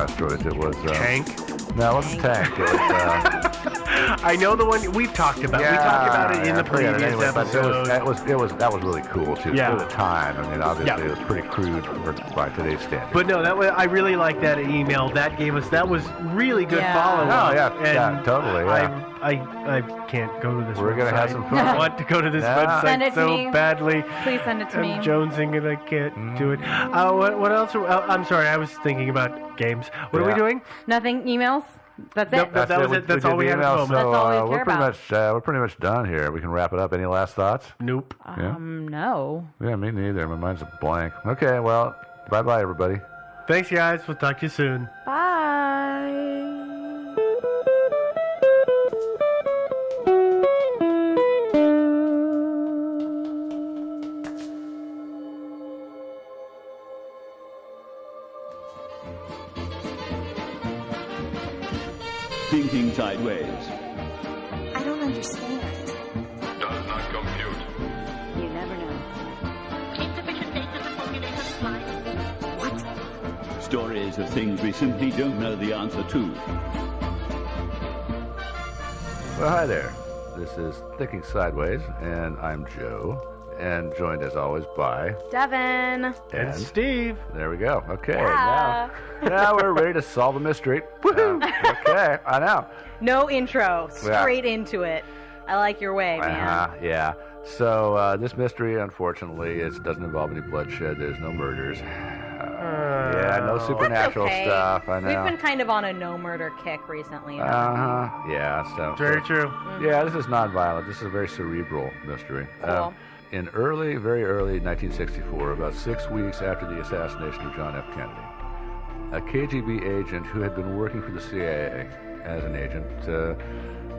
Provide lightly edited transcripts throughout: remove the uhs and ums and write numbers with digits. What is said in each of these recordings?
asteroids. It was Tank. No, it wasn't Tank. It was. I know the one we've talked about. We talked about it in the previous episode. That was really cool too. Yeah. For the time. I mean, obviously it was pretty crude by today's standards. But no, I really like that email. That was really good follow-up. Oh yeah, totally. Yeah. I can't go to this. We're gonna have some fun. I want to go to this website so badly. Please send it to me. I'm jonesing and I can't do it. What else? I'm sorry. I was thinking about games. What are we doing? Nothing. Emails. That's it. Nope, that was it. That's all we had at the moment. That's all we care about. We're pretty much done here. We can wrap it up. Any last thoughts? Nope. No. Yeah, me neither. My mind's a blank. Okay, well, bye-bye, everybody. Thanks, guys. We'll talk to you soon. Bye. Thinking sideways. I don't understand. Does not compute. You never know. Insufficient data for formulation slide. What? Stories of things we simply don't know the answer to. Well, hi there. This is Thinking Sideways, and I'm Joe, and joined as always by Devin. And Steve. There we go. Okay, Yeah. now we're ready to solve the mystery. Woohoo! Okay, I know. No intro. Straight into it. I like your way, man. Yeah. So this mystery, unfortunately, doesn't involve any bloodshed. There's no murders. No supernatural That's okay. stuff. I know. We've been kind of on a no murder kick recently. Yeah. So Very true. Yeah, this is non-violent. This is a very cerebral mystery. Cool. In very early 1964, about 6 weeks after the assassination of John F. Kennedy, a KGB agent who had been working for the CIA as an agent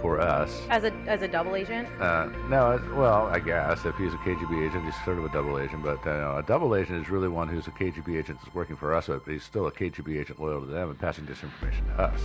for us. As a double agent? No, well, I guess if he's a KGB agent, he's sort of a double agent. But a double agent is really one who's a KGB agent that's working for us, but he's still a KGB agent loyal to them and passing disinformation to us.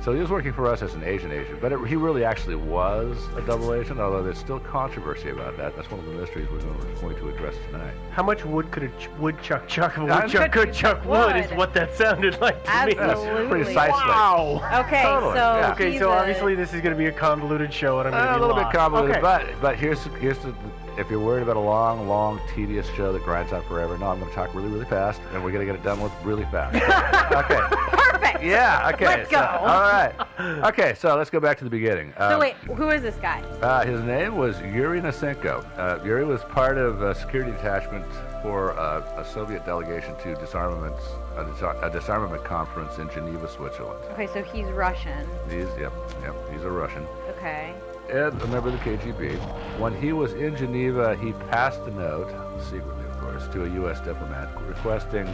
So he was working for us as an agent, but he really actually was a double agent, although there's still controversy about that. That's one of the mysteries we're going to address tonight. How much wood could a woodchuck chuck? A woodchuck could chuck wood is what that sounded like to me. Absolutely. Precisely. Wow. Okay, Totally, so yeah. Okay, so obviously this is going to be a convoluted show, and I'm going to be A little bit lost. convoluted, Okay. but here's the if you're worried about a long, tedious show that grinds on forever, no, I'm going to talk really, really fast, and we're going to get it done with really fast. Okay. Perfect. Yeah. Okay. Let's go. All right. Okay. So let's go back to the beginning. So wait, who is this guy? His name was Yuri Nasenko. Yuri was part of a security detachment for a Soviet delegation to a disarmament conference in Geneva, Switzerland. Okay, so he's Russian. He's a Russian. Okay. And a member of the KGB. When he was in Geneva, he passed a note, secretly of course, to a U.S. diplomat requesting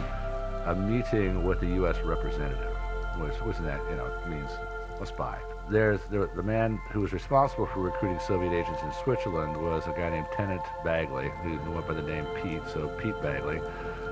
a meeting with a U.S. representative, which means a spy. The man who was responsible for recruiting Soviet agents in Switzerland was a guy named Tenant Bagley, who went by the name Pete, so Pete Bagley.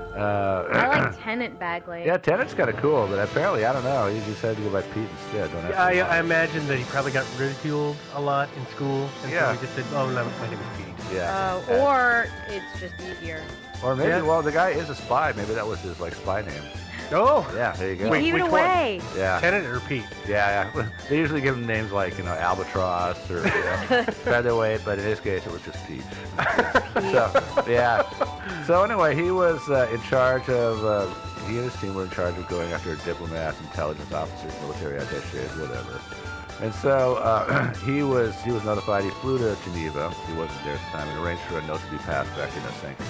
I like Tenant Bagley. Yeah, Tenant's kind of cool, but apparently, I don't know, he decided to go by Pete instead. Don't ask me why. I imagine that he probably got ridiculed a lot in school, and Yeah. so he just said, "Oh, no, my name is Pete." Yeah. Or it's just easier. Or maybe, Yeah. well, the guy is a spy. Maybe that was his spy name. Oh, Yeah, there you go. Wait, Give it which away. Yeah. Tenant or Pete? Yeah. They usually give him names like, Albatross or Featherweight, but in his case, it was just Pete. So, yeah. So anyway, he was in charge of, he and his team were in charge of going after diplomats, intelligence officers, military attachés, whatever. And so he was notified. He flew to Geneva. He wasn't there at the time, and arranged for a note to be passed back to Nasenko,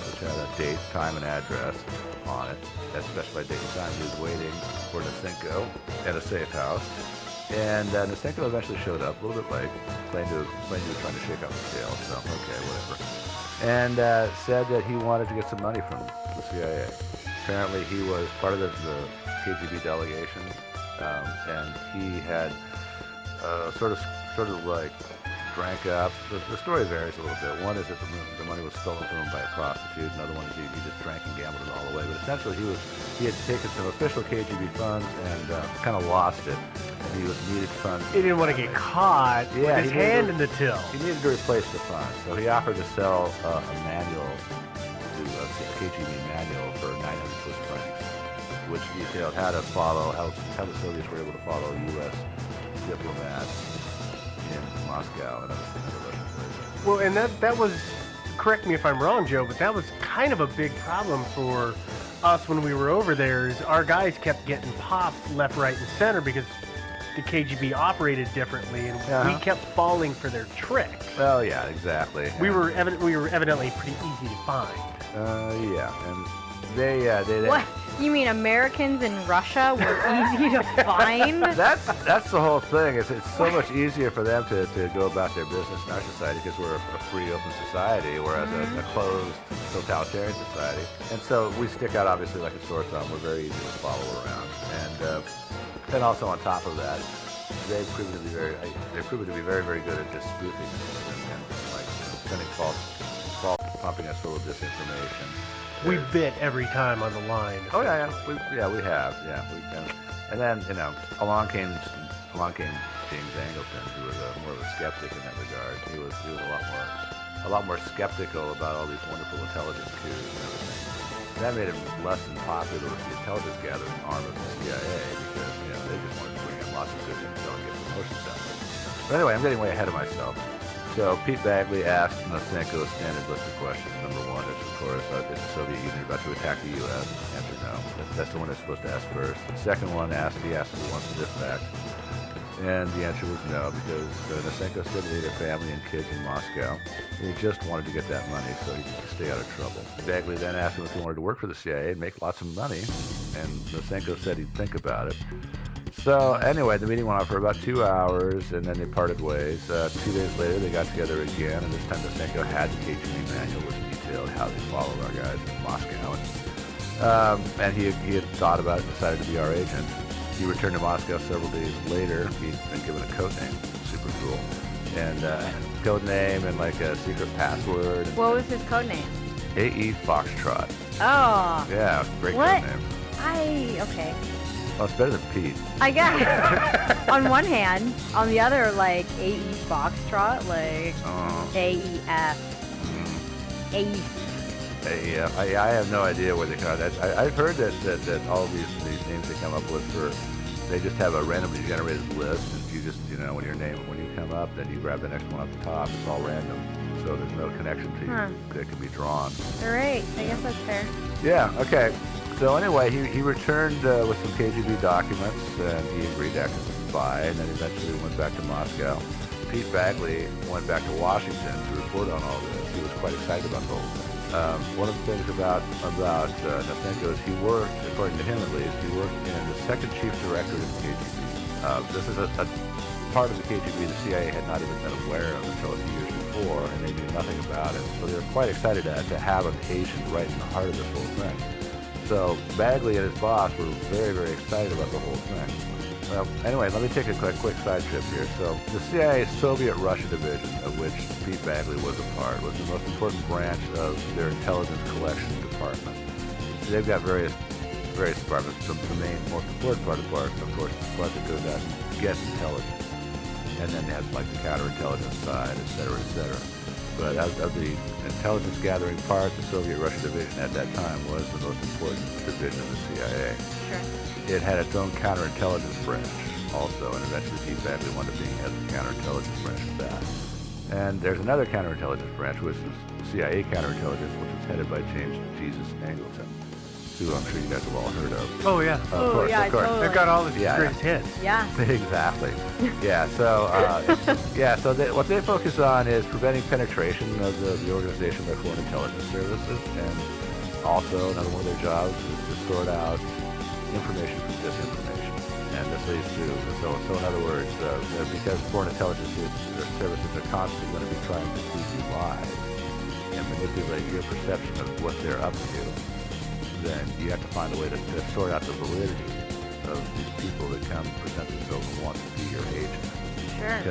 which had a date, time, and address on it. That specified date and time. He was waiting for Nasenko at a safe house. And Nasenko eventually showed up, a little bit late, claimed he was trying to shake out the scale, so okay, whatever. And said that he wanted to get some money from the CIA. Apparently he was part of the KGB delegation, and he had sort of like drank up. The story varies a little bit. One is that the money was stolen from him by a prostitute. Another one is he just drank and gambled it all away. But essentially he had taken some official KGB funds and kind of lost it. And he needed funds. He didn't want to get caught with his hand in the till. He needed to replace the funds. So he offered to sell a manual, a KGB manual for 900 Swiss francs. which detailed how the Soviets were able to follow U.S. diplomats in Moscow and other Russian places. Well, and that was, correct me if I'm wrong, Joe, but that was kind of a big problem for us when we were over there. Is our guys kept getting popped left, right, and center because the KGB operated differently, and we kept falling for their tricks. Well, yeah, exactly. We were evidently pretty easy to find. Yeah, and they What? You mean Americans in Russia were easy to find? That's the whole thing. It's so much easier for them to go about their business in our society because we're a free, open society, whereas a closed, totalitarian society. And so we stick out obviously like a sore thumb. We're very easy to follow around, and also on top of that, they've proven to be very, very good at just spoofing and like sending false, pumping us full of disinformation. We bit every time on the line. Oh yeah, we have. And then along came James Angleton, who was more of a skeptic in that regard. He was a lot more skeptical about all these wonderful intelligence coups and everything. And that made him less than popular with the intelligence gathering arm of the CIA because they just wanted to bring in lots of good intel and get promotions done. But anyway, I'm getting way ahead of myself. So Pete Bagley asked Nosenko a standard list of questions. Number one is, of course, is the Soviet Union about to attack the U.S.? Answer no. That's the one they're supposed to ask first. The second one he asked who wants to defect. And the answer was no, because Nosenko said that he had a family and kids in Moscow. And he just wanted to get that money so he could stay out of trouble. Bagley then asked him if he wanted to work for the CIA and make lots of money. And Nosenko said he'd think about it. So anyway, the meeting went on for about 2 hours, and then they parted ways. 2 days later, they got together again, and this time Nosenko had the KGB manual, which detailed how they followed our guys in Moscow. And he had thought about it and decided to be our agent. He returned to Moscow several days later. He'd been given a code name, super cool, and code name and like a secret password. What was his code name? AE Foxtrot. Oh. Yeah, great what? code name. Okay. Well, it's better than Pete. I guess. On one hand, on the other, like AE Foxtrot, like AEF. AEF. I have no idea where they come out. I've heard that all these names they come up with they just have a randomly generated list, and you just when you come up, then you grab the next one off the top. It's all random, so there's no connection to you that can be drawn. All right, I guess that's fair. Yeah. Okay. So anyway, he returned with some KGB documents, and he agreed to act as a spy, and then eventually went back to Moscow. Pete Bagley went back to Washington to report on all this. He was quite excited about the whole thing. One of the things about Nosenko is he worked, according to him at least, he worked in the second chief directorate of the KGB. This is a part of the KGB the CIA had not even been aware of until a few years before, and they knew nothing about it. So they were quite excited to have an agent right in the heart of this whole thing. So Bagley and his boss were very, very excited about the whole thing. Well, anyway, let me take a quick side trip here. So the CIA's Soviet-Russia division, of which Pete Bagley was a part, was the most important branch of their intelligence collection department. So they've got various departments. The main, most important part, of course, is the part that goes out and gets intelligence. And then they have like the counterintelligence side, et cetera, But of the intelligence gathering part, the Soviet-Russia division at that time was the most important division of the CIA. Sure. It had its own counterintelligence branch also, and eventually Pete Bagley wound up being head of the counterintelligence branch of that. And there's another counterintelligence branch, which is CIA counterintelligence, which was headed by James Jesus Angleton, who I'm sure you guys have all heard of. Oh, yeah. Of course. Totally. They've got all the greatest hits. Yeah. Exactly. Yeah. So, what they focus on is preventing penetration of the organization by foreign intelligence services, and also another one of their jobs is to sort out information from disinformation. And this leads to so in other words, because foreign intelligence services are constantly going to be trying to feed you lies and manipulate your perception of what they're up to, then you have to find a way to sort out the validity of these people that come present themselves and want to be your agent. Sure.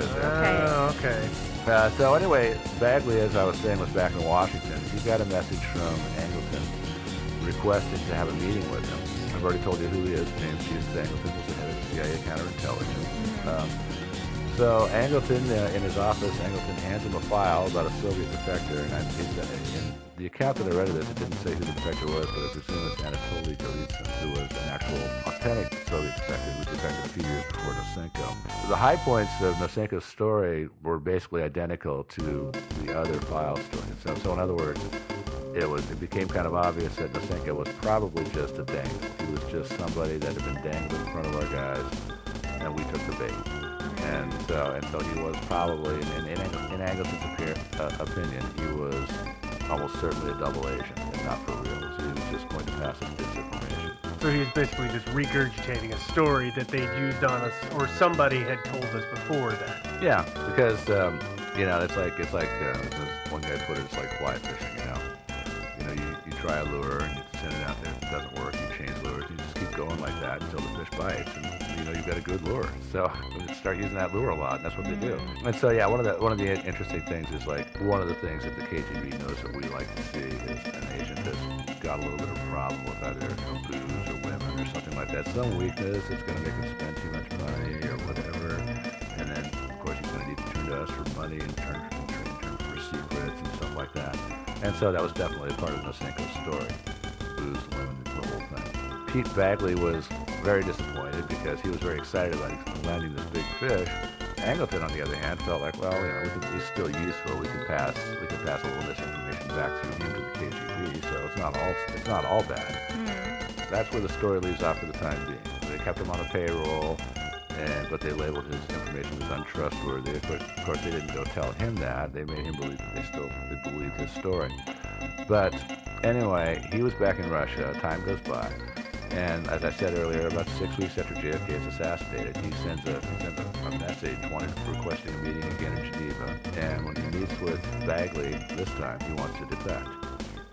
Okay. So anyway, Bagley, as I was saying, was back in Washington. He got a message from Angleton requesting to have a meeting with him. I've already told you who he is. James Jesus Angleton was the head of CIA counterintelligence. So Angleton, in his office, Angleton hands him a file about a Soviet defector, and in the account that I read of this, it didn't say who the defector was, but I presume it's Anatoly Golitsyn, who was an actual authentic Soviet defector who defected a few years before Nosenko. The high points of Nosenko's story were basically identical to the other file stories. So in other words, it became kind of obvious that Nosenko was probably just a dangle. He was just somebody that had been dangled in front of our guys, and we took the bait. And so he was probably, in Angleton's opinion, he was almost certainly a double agent, and not for real. So he was just going to pass us disinformation. So he was basically just regurgitating a story that they'd used on us, or somebody had told us before that. Yeah, because it's like as one guy put it, it's like fly fishing. You try a lure and you send it out there. If it doesn't work, you change lures. You just keep going like that until the fish bites, and you've got a good lure. So we start using that lure a lot, and that's what they do. And so yeah, one of the interesting things is like one of the things that the KGB knows that we like to see is an agent that's got a little bit of a problem with either booze or women or something like that. Some weakness that's going to make him spend too much money or whatever. And then of course he's going to need to turn to us for money and turn for secrets and stuff like that. And so that was definitely a part of Nosenko's story. Booze, women, the whole thing. Pete Bagley was very disappointed because he was very excited about landing this big fish. Angleton, on the other hand, felt like, he's still useful. We can pass a little misinformation back through him to the KGB. So it's not all bad. That's where the story leaves off for the time being. They kept him on a payroll, but they labeled his information as untrustworthy. Of course, they didn't go tell him that. They made him believe that they believed his story. But anyway, he was back in Russia. Time goes by. And as I said earlier, about 6 weeks after JFK is assassinated, he sends a message requesting a meeting again in Geneva. And when he meets with Bagley this time, he wants to defect.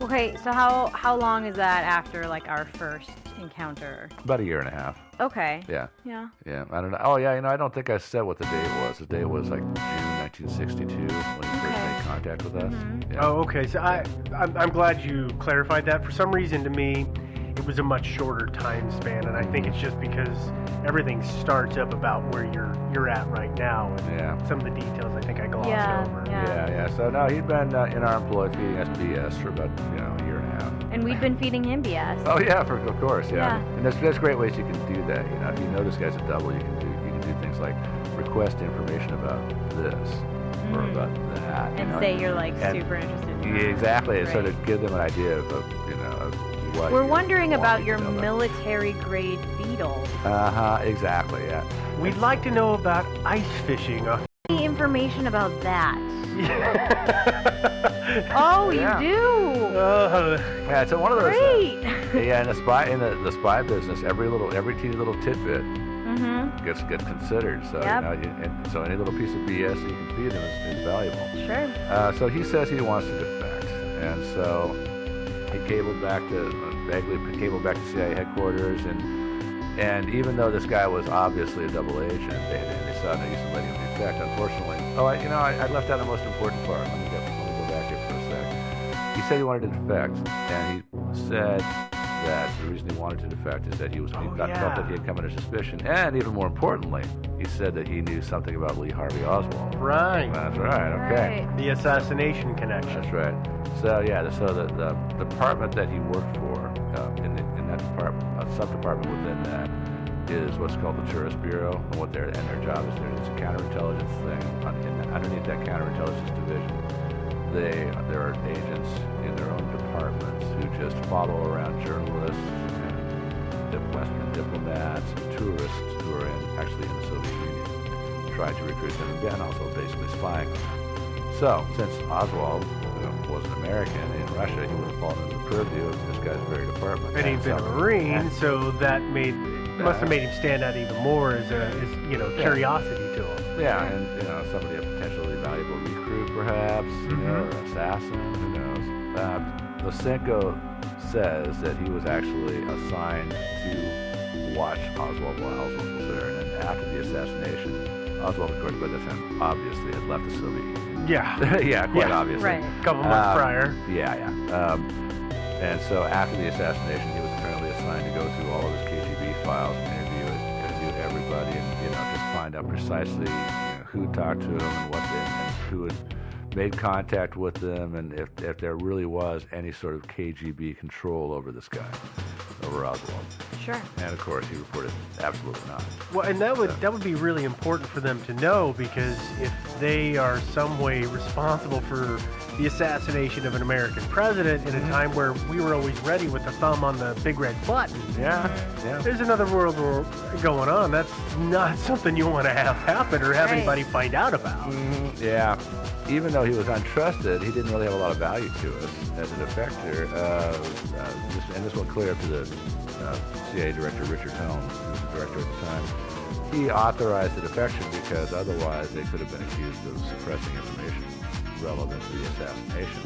Okay, so how long is that after like our first encounter? About a year and a half. Okay. Yeah. Yeah. Yeah. I don't know. Oh, yeah. I don't think I said what the date was. The date was like June 1962 when he first made contact with us. Yeah. Oh, okay. So I'm glad you clarified that. For some reason, to me, it was a much shorter time span, and I think it's just because everything starts up about where you're at right now, and some of the details I think I glossed over. Yeah. So no, he'd been in our employ feeding us BS for about a year and a half. And we'd been feeding him BS. Oh yeah, of course, yeah. And there's great ways you can do that. If you know this guy's a double, you can do things like request information about this or about that, and say you're like super interested in that. Exactly, right. So to give them an idea of what we're wondering about your military grade beetles. Exactly, yeah. We'd like to know about ice fishing. Any information about that? Oh, you do. Yeah, it's one of those. Great. Yeah, in the spy business, every teeny little tidbit gets considered. So so any little piece of BS that you can feed him is valuable. Sure. So he says he wants to defect, and so he Bagley cabled back to CIA headquarters, and even though this guy was obviously a double agent, they saw no use in letting him defect. Unfortunately, I left out the most important part. Let me go back here for a sec. He said he wanted to defect, and he said that the reason he wanted to defect is that he felt that he had come under suspicion, and even more importantly, he said that he knew something about Lee Harvey Oswald. Right. That's right. Okay. Right. The assassination connection. That's right. So the department that he worked for, in that department, a sub-department within that, is what's called the Tourist Bureau, and their job is it's a counterintelligence thing. Underneath that counterintelligence division, there are agents in their own departments who just follow around journalists, and Western diplomats, and tourists who are actually in the Soviet Union, try to recruit them, and also basically spying on them. So since Oswald was an American in Russia, he would have fallen into the purview of this guy's very department. And he'd been a Marine, so that must have made him stand out even more as curiosity to him. Yeah, and somebody, a potentially valuable recruit, perhaps, or assassin, who knows. Nosenko says that he was actually assigned to watch Oswald while Oswald was there, and then after the assassination, Oswald, of course, by this time, obviously had left the Soviet Union. Yeah. Yeah, quite obviously. Right. A couple months prior. Yeah. And so after the assassination, he was apparently assigned to go through all of his KGB files and interview everybody, and just find out precisely who talked to him and who had made contact with them, and if there really was any sort of KGB control over this guy, over Oswald. Sure. And of course, he reported absolutely not. Well, and that would be really important for them to know, because if they are some way responsible for the assassination of an American president in a time where we were always ready with the thumb on the big red button, Yeah. there's another world war going on. That's not something you want to have happen or have Right. anybody find out about. Yeah. Even though he was untrusted, he didn't really have a lot of value to us as a defector. And this went clear up to the CIA director, Richard Helms, who was the director at the time. He authorized the defection because otherwise they could have been accused of suppressing information relevant to the assassination.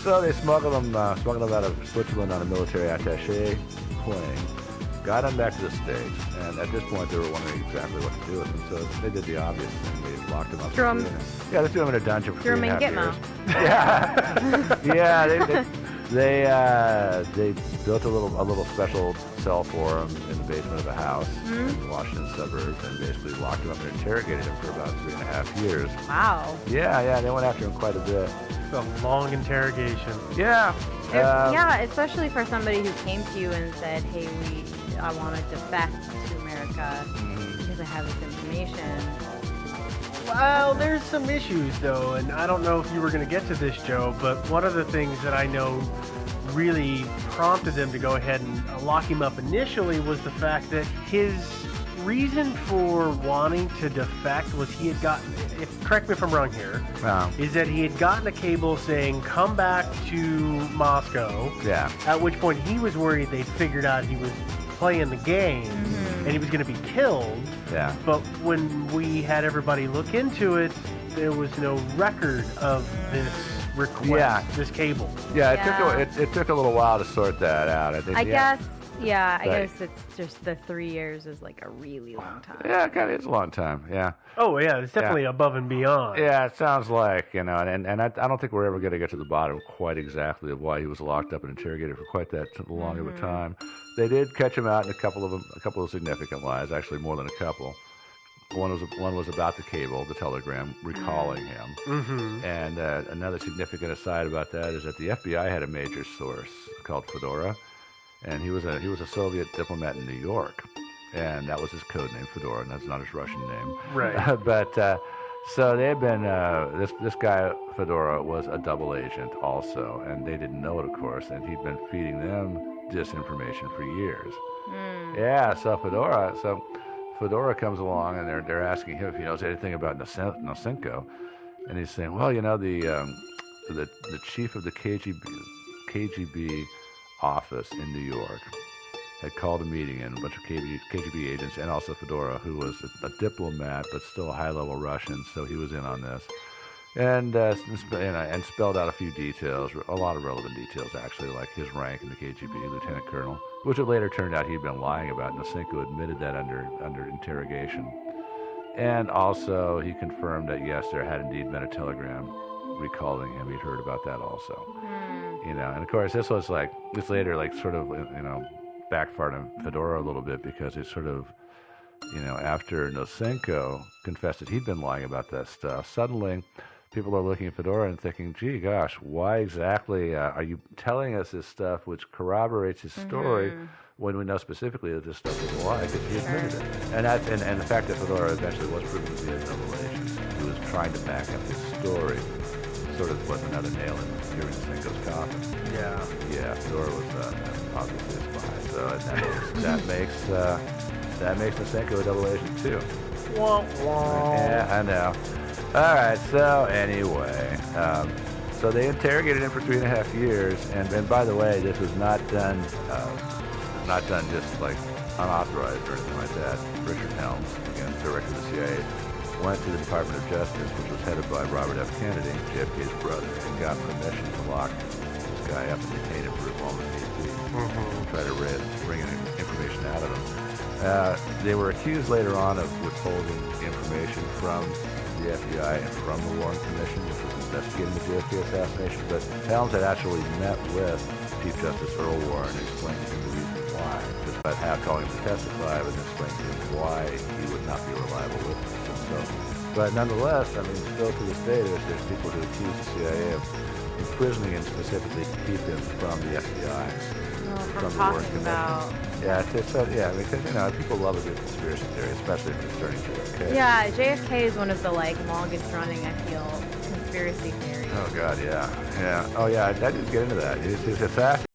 So they smuggled him out of Switzerland on a military attaché plane, got him back to the States, and at this point they were wondering exactly what to do with him. So they did the obvious thing. They locked him up. Threw him- They threw him in a dungeon for Threw him in 3.5 Gitmo. years. Yeah. They built a little special cell for him in the basement of a house in the Washington suburbs, and basically locked him up and interrogated him for about 3.5 years. Wow. Yeah, they went after him quite a bit. It's a long interrogation. Yeah. Yeah, especially for somebody who came to you and said, "Hey, I want to defect to America because I have this information." Well, there's some issues, though, and I don't know if you were going to get to this, Joe, but one of the things that I know really prompted them to go ahead and lock him up initially was the fact that his reason for wanting to defect was he had gotten, correct me if I'm wrong here, is that he had gotten a cable saying, come back to Moscow, Yeah. at which point he was worried they'd figured out he was playing the game and he was going to be killed. Yeah. But when we had everybody look into it, there was no record of this request, this cable. Yeah, Yeah. it took a little while to sort that out. I think. I guess Right. it's just the 3 years is like a really long time. Yeah, it kind of is a long time. Yeah. Oh, yeah, it's definitely above and beyond. Yeah, it sounds like, and I don't think we're ever going to get to the bottom quite exactly of why he was locked up and interrogated for quite that long of a time. They did catch him out in a couple of significant lies, actually more than a couple. One was about the cable, the telegram, recalling him. Mm-hmm. And another significant aside about that is that the FBI had a major source called Fedora, and he was a Soviet diplomat in New York, and that was his code name, Fedora, and that's not his Russian name. Right. But so they had been this guy Fedora was a double agent also, and they didn't know it, of course, and he'd been feeding them disinformation for years. Yeah, so Fedora comes along, and they're asking him if he knows anything about Nosenko, and he's saying, well, the chief of the KGB office in New York had called a meeting in, a bunch of KGB agents, and also Fedora, who was a diplomat but still a high-level Russian, so he was in on this. And spelled out a few details, a lot of relevant details actually, like his rank in the KGB, lieutenant colonel, which it later turned out he'd been lying about. Nosenko admitted that under interrogation. And also he confirmed that yes, there had indeed been a telegram recalling him. He'd heard about that also. And of course this later sort of backfired on Fedora a little bit, because it sort of after Nosenko confessed that he'd been lying about that stuff, suddenly people are looking at Fedora and thinking, gee, gosh, why exactly are you telling us this stuff which corroborates his story when we know specifically that this stuff is a lie, because he admitted it. And the fact that Fedora eventually was proven to be a double agent, who was trying to back up his story, sort of was another nail in Nosenko's coffin. Yeah, Fedora was obviously a spy, so that makes Nosenko a double agent too. Yeah, I know. All right, so anyway, so they interrogated him for 3.5 years, and by the way, this was not done just like unauthorized or anything like that. Richard Helms, again, director of the CIA, went to the Department of Justice, which was headed by Robert F. Kennedy, JFK's brother, and got permission to lock this guy up and detain him for as long as need be, and try to bring information out of him. They were accused later on of withholding information from the FBI and from the Warren Commission, which was investigating the JFK assassination, but Helms had actually met with Chief Justice Earl Warren and explained to him the reason why this about how calling him to testify was explaining to him why he would not be a reliable witness. And so, but nonetheless, I mean, still to this day, there's people who accuse the CIA of imprisoning him specifically to keep him from the FBI. From talking about. Yeah, yeah, I mean, because, you know, people love a good conspiracy theory, especially concerning JFK. Yeah, JFK is one of the longest running, I feel, conspiracy theories. Oh God, yeah. Oh yeah, I did get into that. It's fascinating.